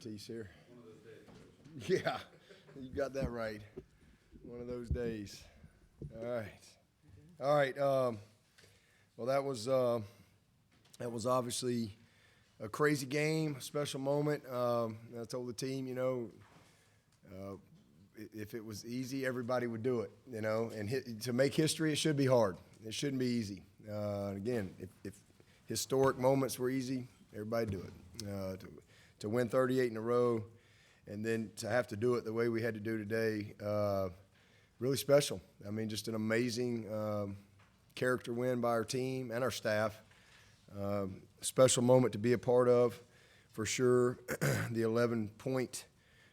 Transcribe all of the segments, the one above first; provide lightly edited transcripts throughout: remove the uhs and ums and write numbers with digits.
expertise here. Yeah, you got that right. One of those days. All right. Well, that was obviously a crazy game, a special moment. I told the team, if it was easy, everybody would do it, And to make history, it should be hard. It shouldn't be easy. Again, if historic moments were easy, everybody do it. To win 38 in a row, and then to have to do it the way we had to do today, really special. I mean, just an amazing character win by our team and our staff. Special moment to be a part of, for sure. The 11-point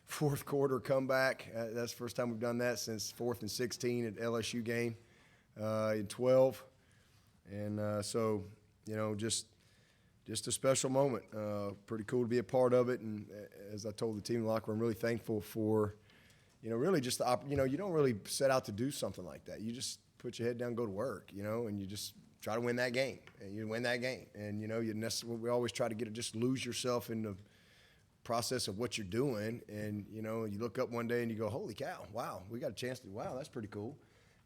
fourth quarter comeback. That's the first time we've done that since 4th and 16 at LSU game in 12. And so, just a special moment. Pretty cool to be a part of it. And as I told the team in the locker room, I'm really thankful for, really just the you don't really set out to do something like that. You just put your head down, go to work, and you just try to win that game. And you win that game. And, we always try to just lose yourself in the process of what you're doing. And, you look up one day and you go, holy cow, wow, we got a chance wow, that's pretty cool.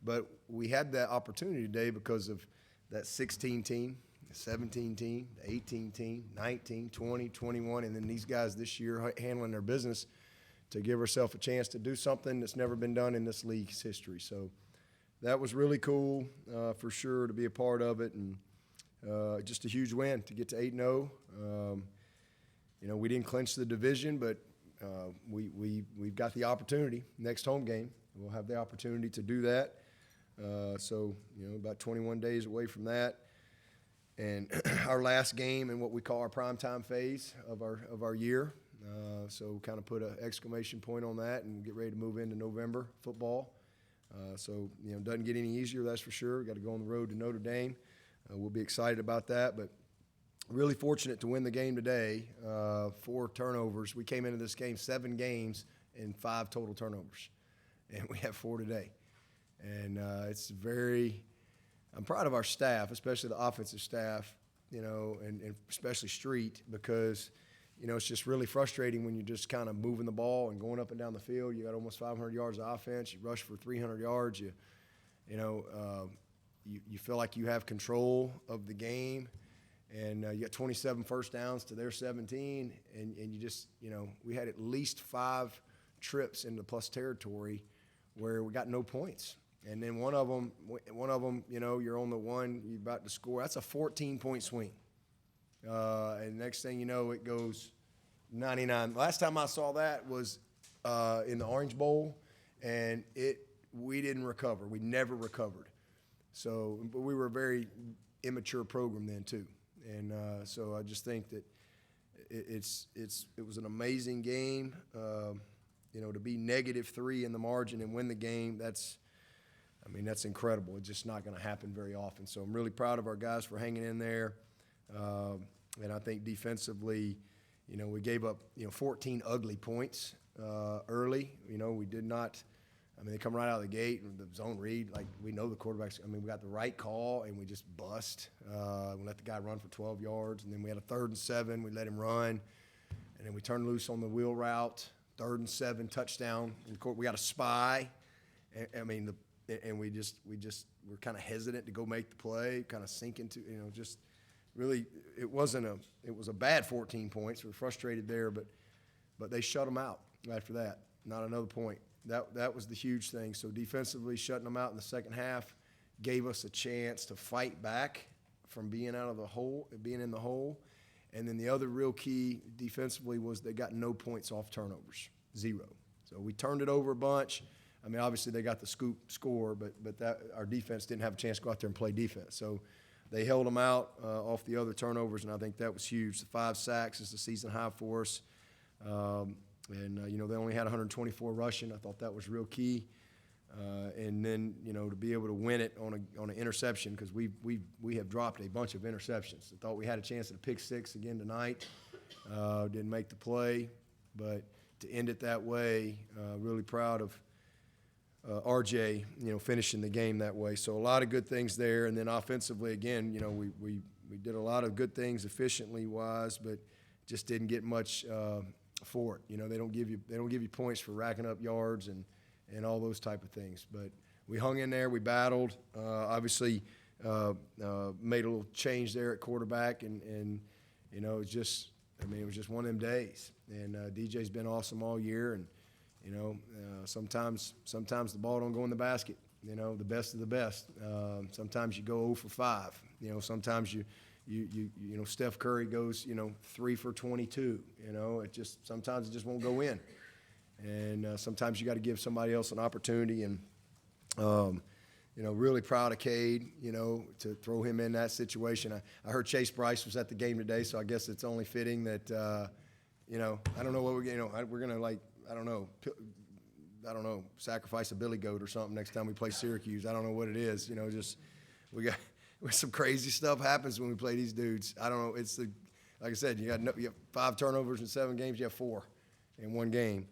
But we had that opportunity today because of that 16 team, 17 team, 18 team, 19, 20, 21, and then these guys this year handling their business to give ourselves a chance to do something that's never been done in this league's history. So that was really cool for sure to be a part of it, and just a huge win to get to 8-0. We didn't clinch the division, but we've got the opportunity. Next home game, we'll have the opportunity to do that. So about 21 days away from that. And our last game in what we call our primetime phase of our year. So kind of put an exclamation point on that and get ready to move into November football. So, it doesn't get any easier, that's for sure. We've got to go on the road to Notre Dame. We'll be excited about that. But really fortunate to win the game today. 4 turnovers. We came into this game 7 games and 5 total turnovers. And we have 4 today. And I'm proud of our staff, especially the offensive staff, and especially Street, because, it's just really frustrating when you're just kind of moving the ball and going up and down the field. You got almost 500 yards of offense. You rush for 300 yards. You feel like you have control of the game, and you got 27 first downs to their 17, and you just, we had at least 5 trips into plus territory where we got no points. And then one of them, you're on the one, you're about to score. That's a 14-point swing. And next thing you know, it goes 99. Last time I saw that was in the Orange Bowl, and we didn't recover. We never recovered. So, but we were a very immature program then too. And so I just think that it was an amazing game. To be -3 in the margin and win the game, that's incredible. It's just not going to happen very often. So I'm really proud of our guys for hanging in there. And I think defensively, we gave up, 14 ugly points early. We did not – they come right out of the gate and the zone read. Like, we know the quarterbacks – we got the right call and we just bust. We let the guy run for 12 yards. And then we had a 3rd and 7. We let him run. And then we turned loose on the wheel route, 3rd and 7, touchdown. And we got a spy. And we were kind of hesitant to go make the play, kind of sink into, just really, it was a bad 14 points. We were frustrated there, but they shut them out after that. Not another point. That was the huge thing. So defensively, shutting them out in the second half gave us a chance to fight back from being in the hole. And then the other real key defensively was they got no points off turnovers, 0. So we turned it over a bunch. Obviously they got the scoop score, but our defense didn't have a chance to go out there and play defense. So they held them out off the other turnovers, and I think that was huge. The 5 sacks is the season high for us. They only had 124 rushing. I thought that was real key. And then, to be able to win it on an interception, because we have dropped a bunch of interceptions. I thought we had a chance at a pick 6 again tonight. Didn't make the play, but to end it that way, really proud of RJ, finishing the game that way. So a lot of good things there. And then offensively, again, we did a lot of good things efficiently wise, but just didn't get much for it. You know, they don't give you points for racking up yards and all those type of things. But we hung in there, we battled. Obviously, made a little change there at quarterback, and you know, it was just one of them days. And DJ's been awesome all year, and you know, sometimes the ball don't go in the basket. You know, the best of the best. Sometimes you go 0 for 5. You know, sometimes you know, Steph Curry goes, you know, 3 for 22. You know, sometimes it just won't go in. And sometimes you got to give somebody else an opportunity. And, you know, really proud of Cade, you know, to throw him in that situation. I heard Chase Bryce was at the game today, so I guess it's only fitting that, you know, I don't know what we're going to, like, I don't know, sacrifice a billy goat or something next time we play Syracuse. I don't know what it is. You know, just some crazy stuff happens when we play these dudes. I don't know. It's like I said, you have 5 turnovers in 7 games. You have 4 in 1 game.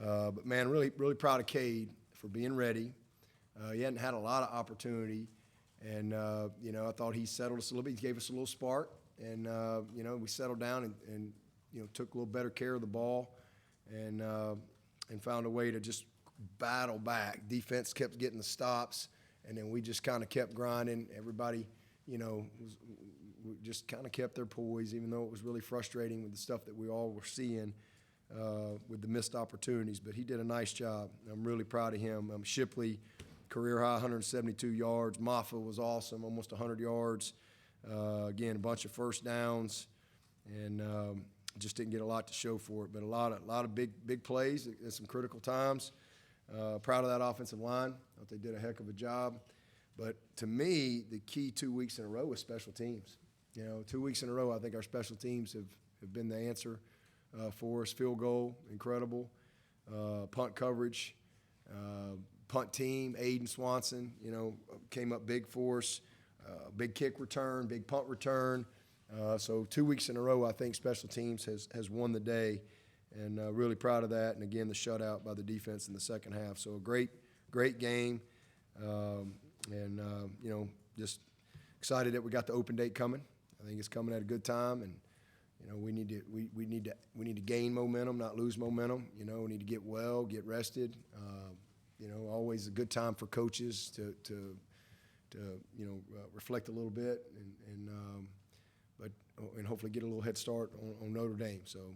But man, really proud of Cade for being ready. He hadn't had a lot of opportunity, and you know, I thought he settled us a little bit. He gave us a little spark, and you know, we settled down and you know, took a little better care of the ball, and found a way to just battle back. Defense kept getting the stops, and then we just kind of kept grinding. Everybody, you know, we just kind of kept their poise, even though it was really frustrating with the stuff that we all were seeing with the missed opportunities. But he did a nice job. I'm really proud of him. Shipley, career high 172 yards. Maffa was awesome, almost 100 yards. Again, a bunch of first downs, and just didn't get a lot to show for it. But a lot of big plays at some critical times. Proud of that offensive line. I thought they did a heck of a job. But to me, the key 2 weeks in a row is special teams. You know, 2 weeks in a row, I think our special teams have been the answer for us. Field goal, incredible. Punt coverage, punt team, Aiden Swanson, you know, came up big for us. Big kick return, big punt return. So 2 weeks in a row, I think special teams has won the day. And really proud of that. And, again, the shutout by the defense in the second half. So a great game. You know, just excited that we got the open date coming. I think it's coming at a good time. And, you know, we need to gain momentum, not lose momentum. You know, we need to get well, get rested. You know, always a good time for coaches to you know, reflect a little bit and hopefully get a little head start on Notre Dame. So.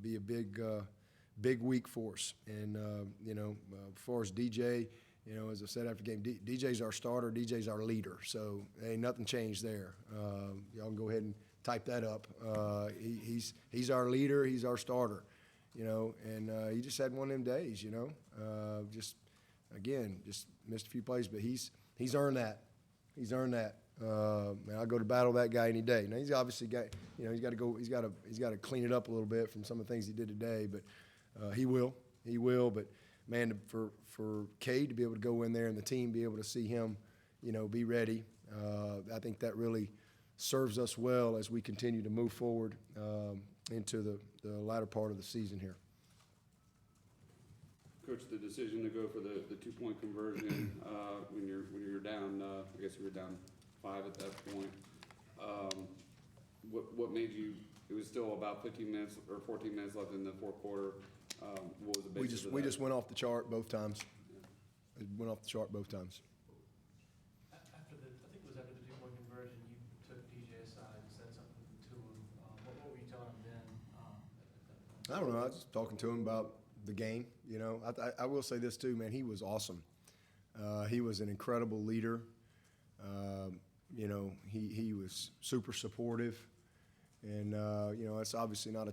Be a big week for us. And, you know, as far as DJ, you know, as I said after the game, DJ's our starter, DJ's our leader. So ain't nothing changed there. Y'all can go ahead and type that up. He's our leader, he's our starter, you know, and he just had one of them days, you know. Just missed a few plays, but he's earned that. He's earned that. And I'll go to battle that guy any day. Now he's obviously got, you know, he's got to clean it up a little bit from some of the things he did today, but he will. But man, for Cade to be able to go in there and the team be able to see him, you know, be ready, I think that really serves us well as we continue to move forward into the latter part of the season here. Coach, the decision to go for the 2-point conversion when you're down, I guess you were down 5 at that point. What made you? It was still about 15 minutes or 14 minutes left in the fourth quarter. What was the basis of that? We just went off the chart both times. It went off the chart both times. After I think it was after the 2-point conversion, you took DJ aside and said something to him. What were you telling him then? I don't know. I was just talking to him about the game. You know, I will say this too, man. He was awesome. He was an incredible leader. You know, he was super supportive, and you know, that's obviously not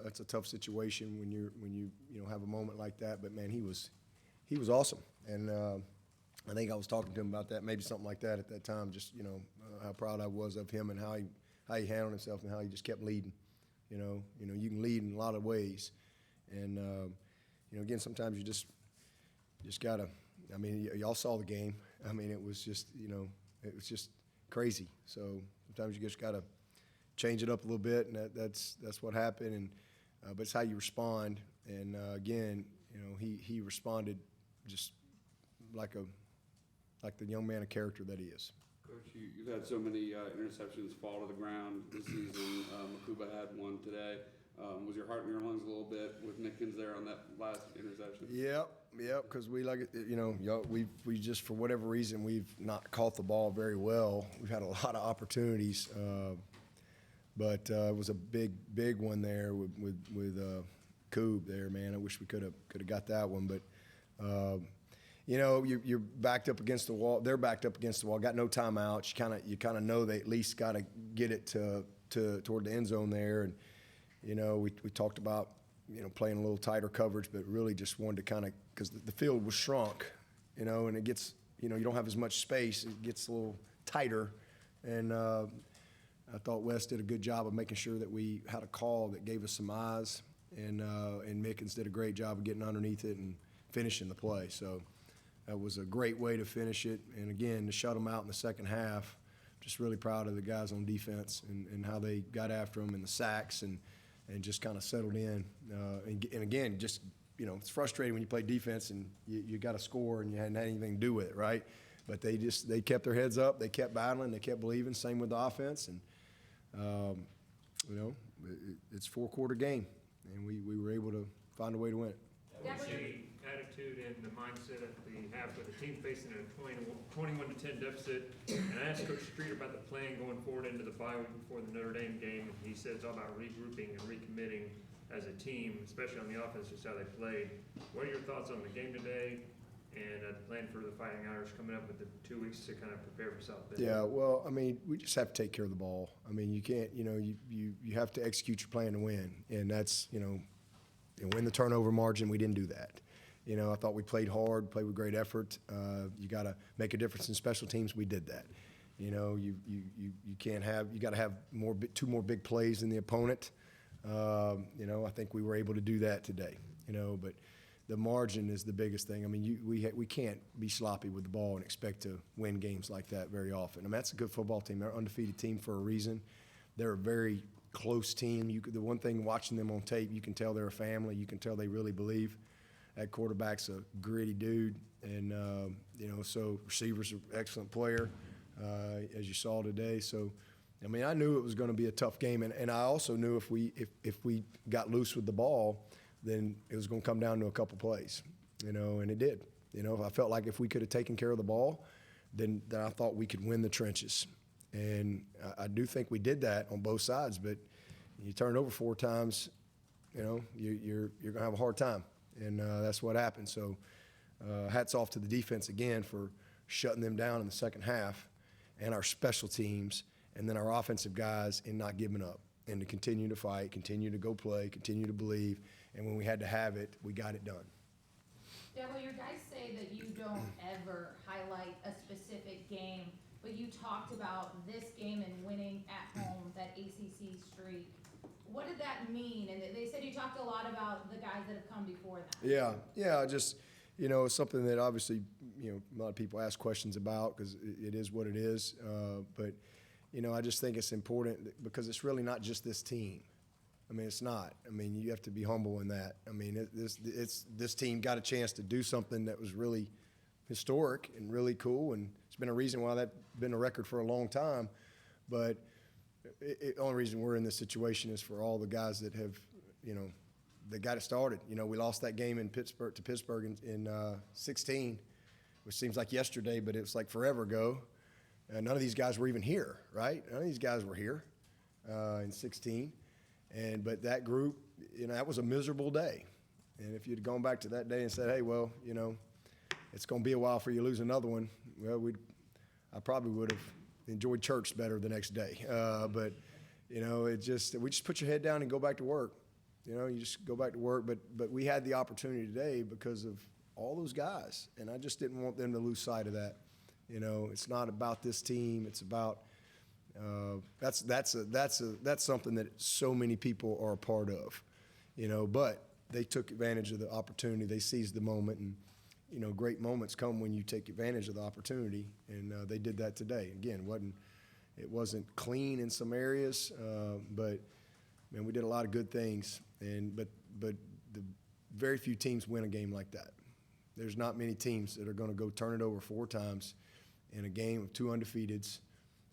that's a tough situation when you have a moment like that. But man, he was awesome, and I think I was talking to him about that, maybe something like that at that time. Just, you know, how proud I was of him and how he handled himself and how he just kept leading. You know, you can lead in a lot of ways, and you know, again, sometimes you just gotta. I mean, y'all saw the game. I mean, it was just, you know, it was just crazy. So sometimes you just gotta change it up a little bit, and that's what happened. And but it's how you respond. And again, you know, he responded just like the young man of character that he is. Coach, you've had so many interceptions fall to the ground this season. Makuba had one today. Was your heart in your lungs a little bit with Mickens there on that last interception? Yep, because we we just, for whatever reason, we've not caught the ball very well. We've had a lot of opportunities, but it was a big one there with Coob there, man. I wish we could have got that one, but you're backed up against the wall. They're backed up against the wall. Got no timeouts. You kind of know they at least got to get it toward the end zone there, and we talked about playing a little tighter coverage, but really just wanted to kind of, because the field was shrunk, and it gets you don't have as much space. It gets a little tighter, and I thought Wes did a good job of making sure that we had a call that gave us some eyes, and Mickens did a great job of getting underneath it and finishing the play. So that was a great way to finish it. And again, to shut them out in the second half, just really proud of the guys on defense and how they got after them and the sacks and just kind of settled in. And again, just it's frustrating when you play defense and you got to score and you hadn't had anything to do with it, right? But they kept their heads up, they kept battling, they kept believing. Same with the offense, and it's 4-quarter game, and we were able to find a way to win it. What was the attitude and the mindset at the half with the team facing a 21-10 deficit? And I asked Coach Streeter about the plan going forward into the bye week before the Notre Dame game, and he said it's all about regrouping and recommitting as a team, especially on the offense, just how they played. What are your thoughts on the game today and the plan for the Fighting Irish coming up with the 2 weeks to kind of prepare for South Bend? Yeah, well, I mean, we just have to take care of the ball. I mean, you can't, you have to execute your plan to win, and that's, win the turnover margin. We didn't do that. I thought we played hard, played with great effort. You got to make a difference in special teams. We did that. You can't have, you got to have two more big plays than the opponent. I think we were able to do that today. But the margin is the biggest thing. I mean, we can't be sloppy with the ball and expect to win games like that very often. I mean, that's a good football team. They're an undefeated team for a reason. They're a very close team. The one thing watching them on tape, you can tell they're a family. You can tell they really believe. That quarterback's a gritty dude, and so receiver's an excellent player, as you saw today. So, I mean, I knew it was going to be a tough game, and I also knew if we got loose with the ball, then it was going to come down to a couple plays, and it did. I felt like if we could have taken care of the ball, then I thought we could win the trenches. And I do think we did that on both sides, but you turn it over 4 times, you're going to have a hard time, and that's what happened. So hats off to the defense again for shutting them down in the second half, and our special teams, and then our offensive guys in not giving up and to continue to fight, continue to go play, continue to believe, and when we had to have it, we got it done. Dabo, your guys say that you don't ever highlight a specific game, but you talked about this game and winning at home, that ACC streak. What did that mean? And they said you talked a lot about the guys that have come before that. Yeah, just, it's something that obviously, a lot of people ask questions about because it is what it is. But, I just think it's important because it's really not just this team. I mean, it's not. I mean, you have to be humble in that. I mean, this team got a chance to do something that was really historic and really cool, and it's been a reason why that's been a record for a long time. But the only reason we're in this situation is for all the guys that have, that got it started. We lost that game in Pittsburgh in 16, which seems like yesterday, but it was like forever ago. None of these guys were even here, right? None of these guys were here in 16. But that group, that was a miserable day. And if you'd gone back to that day and said, hey, well, it's going to be a while for you to lose another one, well, I probably would have enjoyed church better the next day. But we just put your head down and go back to work. You just go back to work. But we had the opportunity today because of all those guys, and I just didn't want them to lose sight of that. It's not about this team. It's about that's something that so many people are a part of. But they took advantage of the opportunity. They seized the moment, and great moments come when you take advantage of the opportunity, and they did that today. Again, it wasn't clean in some areas, but man, we did a lot of good things. But the very few teams win a game like that. There's not many teams that are going to go turn it over 4 times in a game of 2 undefeateds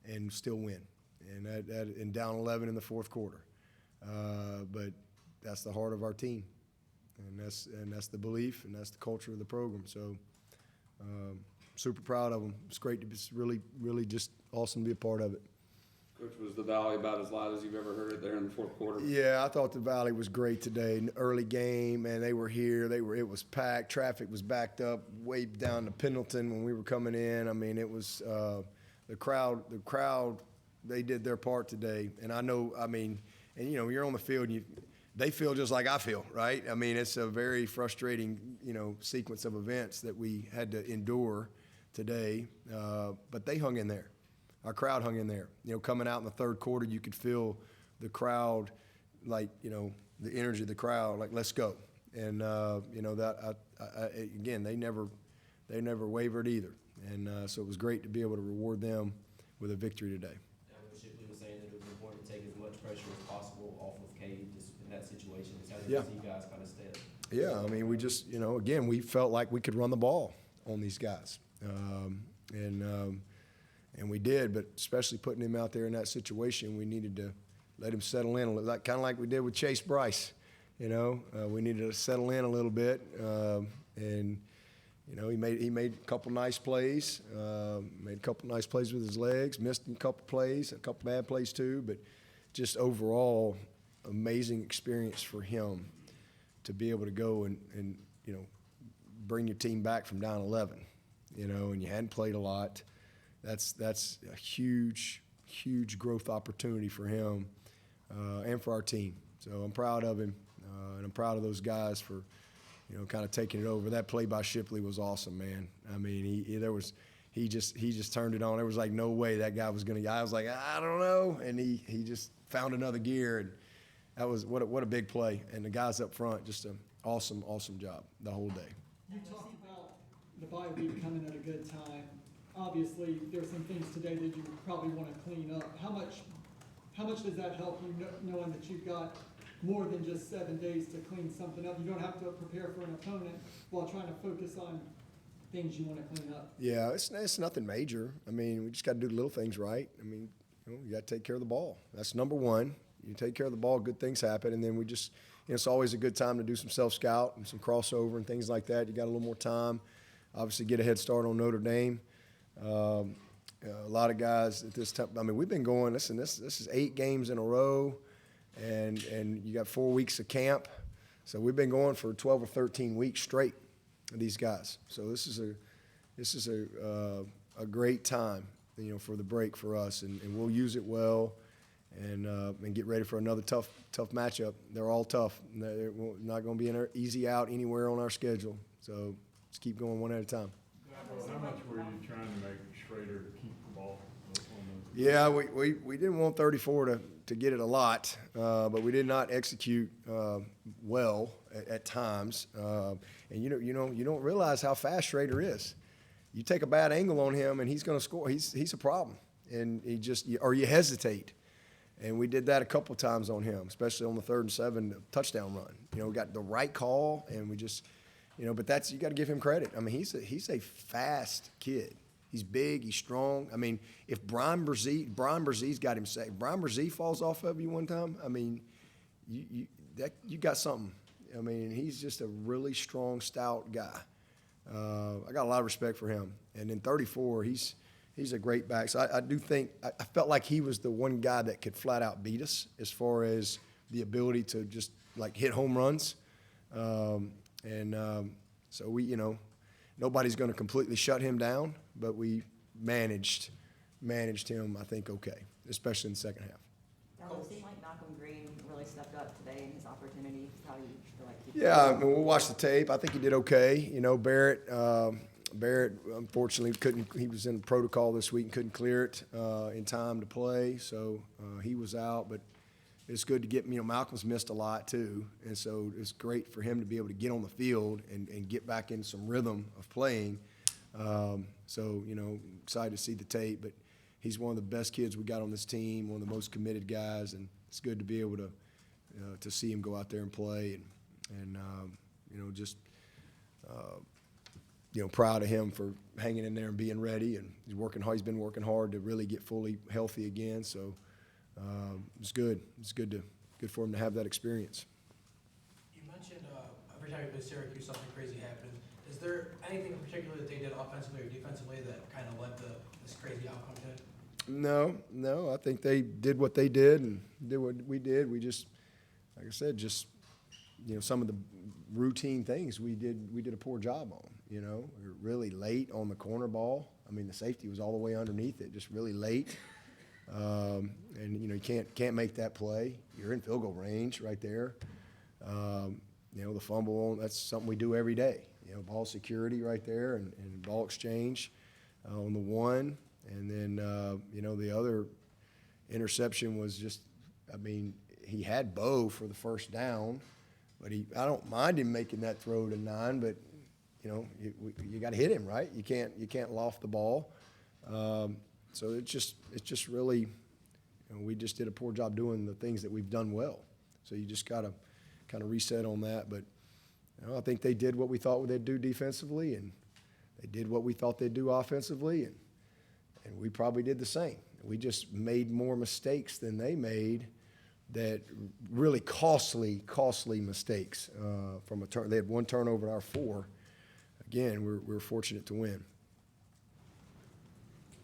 and still win, and down 11 in the fourth quarter. But that's the heart of our team, and that's the belief, and that's the culture of the program. So super proud of them. It's great to be really just awesome to be a part of it. Coach, was the Valley about as loud as you've ever heard it there in the fourth quarter? Yeah, I thought the Valley was great today. Early game, and they were here. It was packed. Traffic was backed up way down to Pendleton when we were coming in. I mean, it was the crowd. They did their part today, and I know. I mean, and you're on the field, and they feel just like I feel, right? I mean, it's a very frustrating, sequence of events that we had to endure today, but they hung in there. Our crowd hung in there. Coming out in the third quarter, you could feel the crowd, like, the energy of the crowd, like, let's go. And, again, they never wavered either. And so it was great to be able to reward them with a victory today. Coach Shipley was saying that it was important to take as much pressure as possible off of Cade just in that situation. It's how Yeah. you see guys kind of stay up. Yeah, I mean, we just, again, we felt like we could run the ball on these guys. And we did, but especially putting him out there in that situation, we needed to let him settle in, kind of like we did with Chase Bryce. We needed to settle in a little bit, and he made a couple nice plays, with his legs, missed a couple plays, a couple bad plays too, but just overall amazing experience for him to be able to go and bring your team back from down 11, and you hadn't played a lot. That's a huge growth opportunity for him and for our team. So I'm proud of him, and I'm proud of those guys for, kind of taking it over. That play by Shipley was awesome, man. I mean, he just turned it on. There was like no way that guy was going to. I was like, I don't know, and he just found another gear, and that was what a big play. And the guys up front, just an awesome job the whole day. You talked about the bye week coming at a good time. Obviously, there are some things today that you probably want to clean up. How much does that help you knowing that you've got more than just 7 days to clean something up? You don't have to prepare for an opponent while trying to focus on things you want to clean up. Yeah, it's nothing major. I mean, we just got to do the little things right. I mean, you got to take care of the ball. That's number one. You take care of the ball, good things happen, and then we just, it's always a good time to do some self-scout and some crossover and things like that. You got a little more time. Obviously, get a head start on Notre Dame. A lot of guys at this time. I mean, we've been going. Listen, this is 8 games in a row, and you got 4 weeks of camp. So we've been going for 12 or 13 weeks straight. These guys. So this is a great time, for the break for us, and we'll use it well, and get ready for another tough matchup. They're all tough. They're not going to be an easy out anywhere on our schedule. So let's keep going one at a time. How much were you trying to make Schrader keep the ball on the? Yeah, we didn't want 34 to get it a lot, but we did not execute well at times. And you don't realize how fast Schrader is. You take a bad angle on him, and he's going to score. He's a problem, and you hesitate. And we did that a couple of times on him, especially on the 3rd and 7 touchdown run. We got the right call, and we just. But you got to give him credit. I mean, he's a fast kid. He's big. He's strong. I mean, if Brian Brzee got him safe. Brian Brzee falls off of you one time. I mean, you got something. I mean, he's just a really strong, stout guy. I got a lot of respect for him. And then 34, he's a great back. So I do think I felt like he was the one guy that could flat out beat us as far as the ability to just like hit home runs. So we, nobody's going to completely shut him down, but we managed him, I think, okay, especially in the second half. It seemed like Malcolm Green really stepped up today in his opportunity. How do you feel like he Yeah, I mean, we'll watch the tape. I think he did okay. Barrett, unfortunately, couldn't. He was in protocol this week and couldn't clear it in time to play, so he was out, but it's good to get, Malcolm's missed a lot too, and so it's great for him to be able to get on the field and get back in some rhythm of playing. So, excited to see the tape, but he's one of the best kids we got on this team, one of the most committed guys, and it's good to be able to see him go out there and play, and proud of him for hanging in there and being ready, and he's working hard. He's been working hard to really get fully healthy again, so. It's good. It's good for him to have that experience. time you play Syracuse, something crazy happened. Is there anything in particular that they did offensively or defensively that kind of led to this crazy outcome today? No. I think they did what they did and did what we did. We just, like I said, just some of the routine things we did a poor job on. We were really late on the corner ball. I mean, the safety was all the way underneath it, just really late. And you can't make that play. You're in field goal range right there. The fumble, that's something we do every day. Ball security right there and ball exchange on the one. And then, the other interception was just, he had Bo for the first down, but I don't mind him making that throw to 9, but, you got to hit him, right? You can't loft the ball. So it's just really, we just did a poor job doing the things that we've done well. So you just got to kind of reset on that. But I think they did what we thought they'd do defensively, and they did what we thought they'd do offensively, and we probably did the same. We just made more mistakes than they made, that really costly mistakes from a turn. They had 1 turnover in our 4. Again, we're fortunate to win.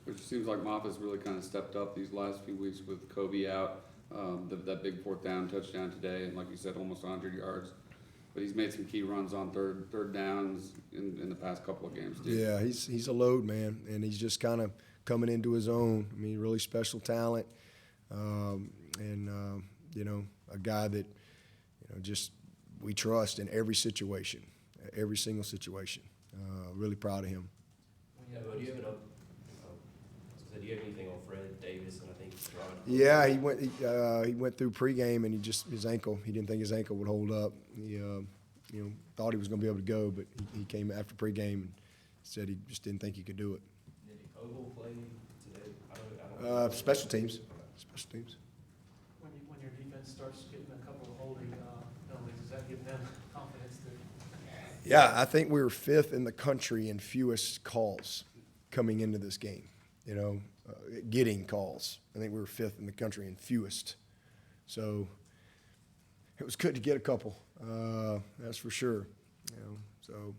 Which seems like Moffitt's really kind of stepped up these last few weeks with Kobe out. That big 4th down touchdown today, and like you said, almost 100 yards. But he's made some key runs on third downs in the past couple of games too. Yeah, he's a load, man, and he's just kind of coming into his own. Really special talent, and a guy that just we trust in every situation, every single situation. Really proud of him. Yeah, but do you have anything on Fred Davis and I think Robin? Yeah, he went through pregame and his ankle. He didn't think his ankle would hold up. He thought he was going to be able to go, but he came after pregame and said he just didn't think he could do it. Did Ogle play today? I don't Special teams. When your defense starts getting a couple of holding penalties, does that give them confidence to? Yeah, I think we were 5th in the country in fewest calls coming into this game. Getting calls. I think we were 5th in the country in fewest. So it was good to get a couple. That's for sure. So.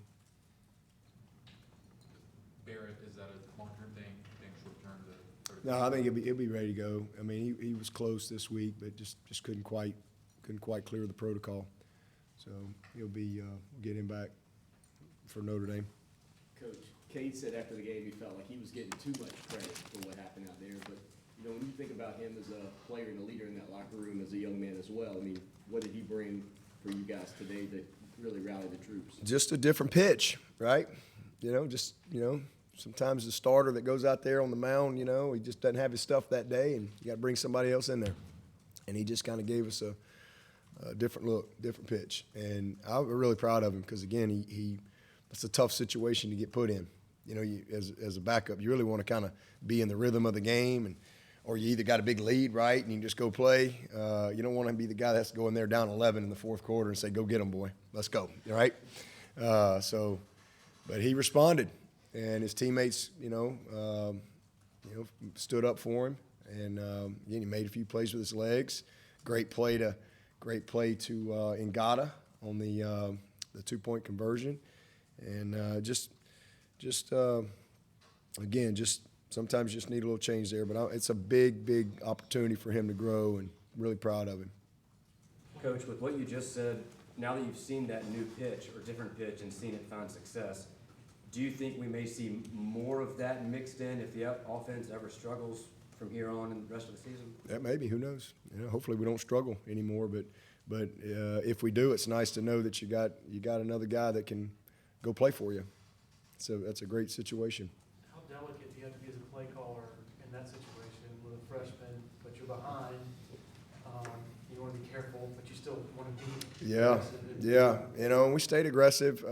Barrett, is that a long-term thing? Think short-term? No, I think he'll be ready to go. He was close this week, but just couldn't quite clear the protocol. So he'll be get him back for Notre Dame. Coach, Cade said after the game he felt like he was getting too much credit for what happened out there. But when you think about him as a player and a leader in that locker room, as a young man as well, what did he bring for you guys today that really rallied the troops? Just a different pitch, right? Sometimes the starter that goes out there on the mound, he just doesn't have his stuff that day, and you got to bring somebody else in there. And he just kind of gave us a different look, different pitch. And I'm really proud of him because, again, it's a tough situation to get put in. As a backup, you really want to kind of be in the rhythm of the game, or you either got a big lead, right, and you just go play. You don't want to be the guy that's going there down 11 in the 4th quarter and say, go get them, boy. Let's go, right? But he responded, and his teammates, stood up for him. And, again, he made a few plays with his legs. Great play to Ngata on the 2-point conversion. And again, sometimes you just need a little change there. But it's a big opportunity for him to grow, and really proud of him. Coach, with what you just said, now that you've seen that new pitch or different pitch and seen it find success, do you think we may see more of that mixed in if the offense ever struggles from here on in the rest of the season? That maybe, who knows? Hopefully we don't struggle anymore. But if we do, it's nice to know that you got another guy that can go play for you. So that's a great situation. How delicate do you have to be as a play caller in that situation with a freshman, but you're behind? You want to be careful, but you still want to be aggressive. Yeah. And we stayed aggressive.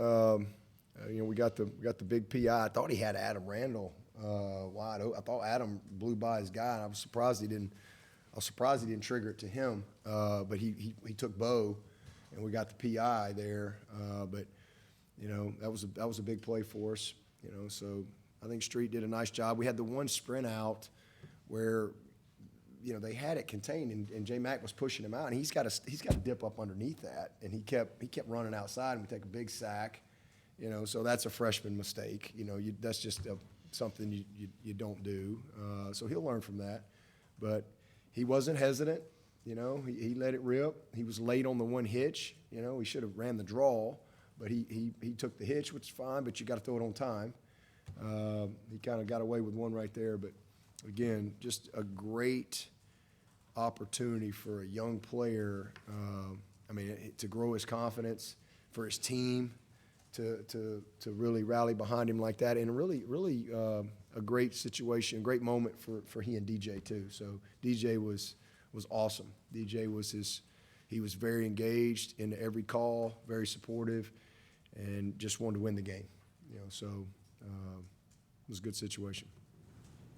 We got the big PI. I thought he had Adam Randall wide open. I thought Adam blew by his guy, and I was surprised he didn't trigger it to him. But he took Bo, and we got the PI there. But that was a big play for us. So I think Street did a nice job. We had the one sprint out where they had it contained, and J Mac was pushing him out, and he's got to dip up underneath that, and he kept running outside, and we take a big sack, so that's a freshman mistake. That's just something you don't do. So he'll learn from that, but he wasn't hesitant. He let it rip. He was late on the one hitch. He should have ran the draw, but he took the hitch, which is fine, but you got to throw it on time. He kind of got away with one right there, but again, just a great opportunity for a young player. To grow his confidence, for his team to really rally behind him like that, and really a great situation, great moment for he and DJ too. So DJ was awesome. DJ he was very engaged in every call, very supportive, and just wanted to win the game. So it was a good situation.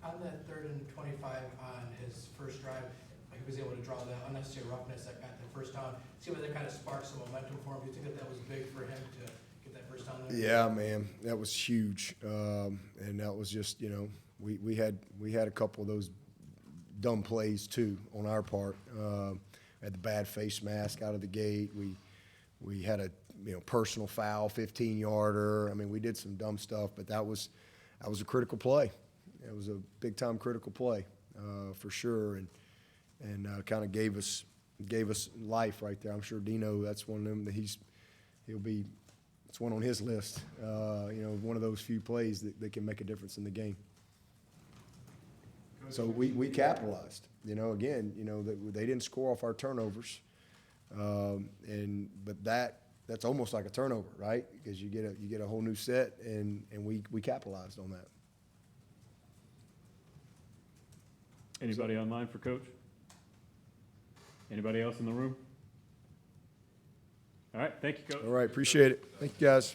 On that 3rd and 25 on his first drive, he was able to draw the unnecessary roughness that got the first down. See whether that kind of sparked some momentum for him. Do you think that was big for him to get that first down there? Yeah, man, that was huge, and that was just we had a couple of those dumb plays too on our part. Had the bad face mask out of the gate. We had a personal foul, 15-yarder. We did some dumb stuff, but that was a critical play. It was a big-time critical play for sure, and kind of gave us life right there. I'm sure Dino, that's one of them that it's one on his list. One of those few plays that can make a difference in the game. So we capitalized. Again, that they didn't score off our turnovers, but that's almost like a turnover, right? Because you get a whole new set, and we capitalized on that. Anybody online for Coach? Anybody else in the room? All right, thank you, Coach. All right, appreciate it. Thank you, guys.